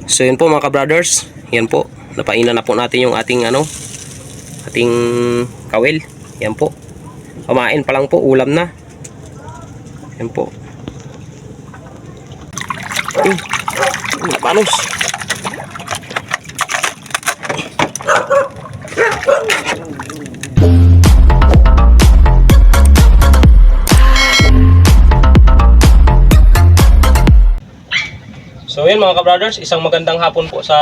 So yun po mga ka-brothers, yan po, napainan na po natin yung ating ating kawil. Yan po, kumain pa lang po, ulam na. Yan po. Panos. So yun mga ka-brothers, isang magandang hapon po sa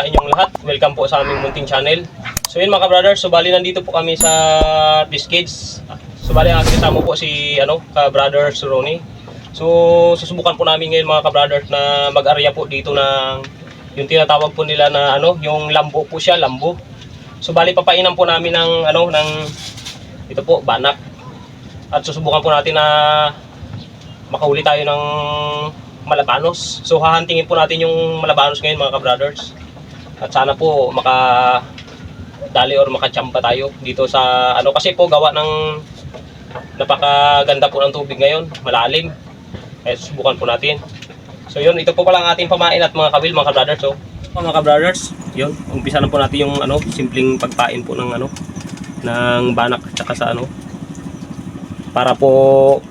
inyong lahat. Welcome po sa aming munting channel. So yun mga ka-brothers, so bali nandito po kami sa Biscuits. So bali ang kasama po si ka-brother Ronnie. So susubukan po namin ngayon mga ka-brothers na mag-area po dito ng yung tinatawag po nila na yung lambo po siya, lambo. So bali papainan po namin ng ng ito po, banak. At susubukan po natin na makahuli tayo ng malabanos. So hahantingin po natin yung malabanos ngayon mga ka-brothers. At sana po makadali or makachamba tayo dito sa kasi po gawa ng napakaganda po ng tubig ngayon, malalim. Kaya susubukan po natin. So yun, ito po pala ang ating pamain at mga kawil mga ka-brothers. So mga ka-brothers, yun, umpisa na po natin yung simpleng pagpain po ng ng banak at saka sa para po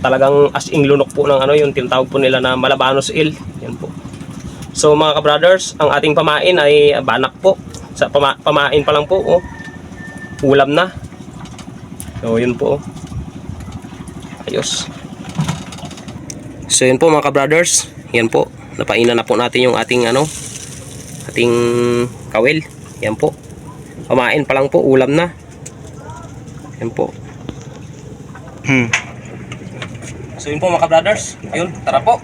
talagang as-in lunok po ng yung tinatawag po nila na malabanos eel. Yan po. So mga ka-brothers, ang ating pamain ay banak po. Sa pamain pa lang po, ulam na. So yun po. Ayos. So yun po mga ka-brothers, yan po. Napainan na po natin yung ating ating kawil. Yan po. Pamain pa lang po, ulam na. Yan po. So yun po mga ka-brothers, ayun, tara po.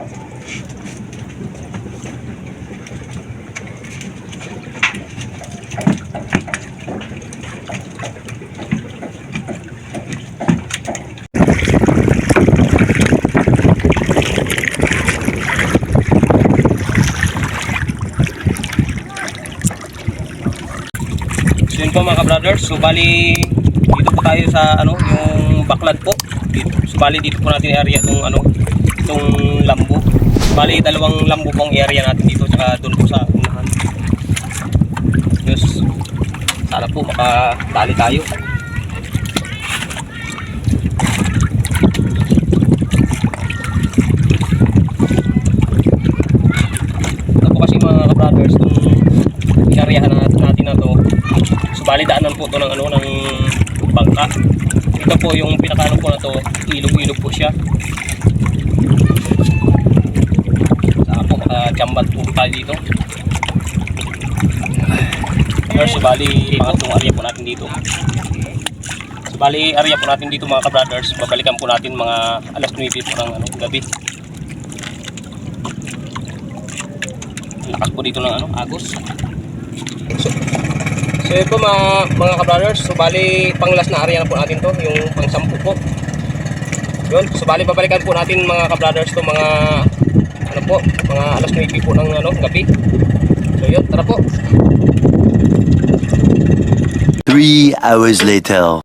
So yun po mga ka-brothers, so bali dito po tayo sa yung baklad po. So bali dito po natin area itong lambo. Bali dalawang lambo pong area natin dito, saka doon po sa unahan. Yes. Sana po makadali tayo. Ito po kasi mga ka-brothers, itong inareahan natin na to. So bali daanan po ito ng ng bangka. Ito po yung pinakano po na to, ilog-ilog po siya. Saka po makajambat po tayo dito. So bali pangatlong area po natin dito. So bali area po natin dito mga ka-brothers, babalikan po natin mga alas 9 po ng gabi. Lakas po dito ng agos. So ito mga ka-brothers, so bali panglas na area na po natin to, yung pang-10 po. Yun, so bali babalikan po natin mga ka-brothers to mga mga alas 9 po ng gabi. So yun, tara po. 3 hours later.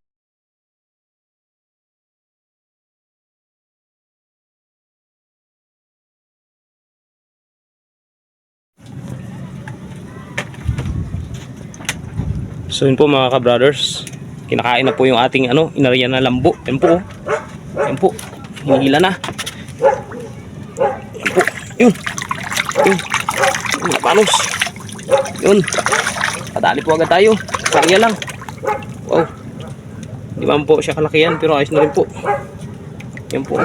So yun po mga ka-brothers, kinakain na po yung ating inarya na lambo. Yan po. Yan po. Hinihila na. Yan po. Yun. Yun. Panos. Yun. Padali po agad tayo. Kaya lang. Wow. Di ba po siya kalakihan, pero ayos na rin po. Yan po.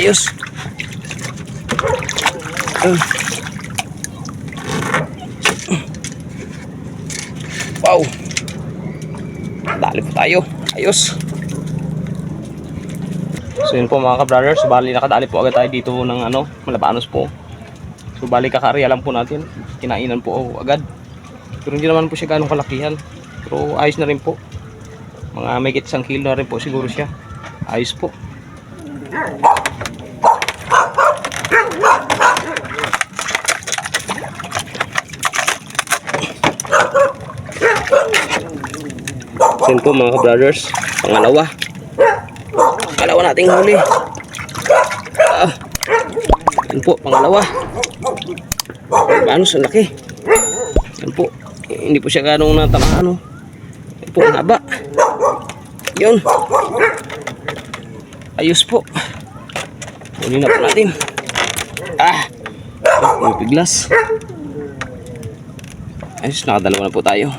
Ayos. Wow. Dali po tayo. Ayos. So yun po mga ka-brothers, so bali nakadali po agad tayo dito ng malabanos po. So bali kakaarya lang po natin. Kinainan po agad. Pero hindi naman po siya ganong kalakihan. Pero ayos na rin po. Mga may 1 kilo na rin po siguro siya. Ayos po. So yun po mga ka-brothers, pangalawa nating huli. Yun po, pangalawa. Banos, ang laki. Yan po. Hindi po siya ganong natamaan. Oh. Yan po, ang haba. Yun. Ayos po. Huli na po natin. Yung piglas. Ayos, nakadalawa na po tayo.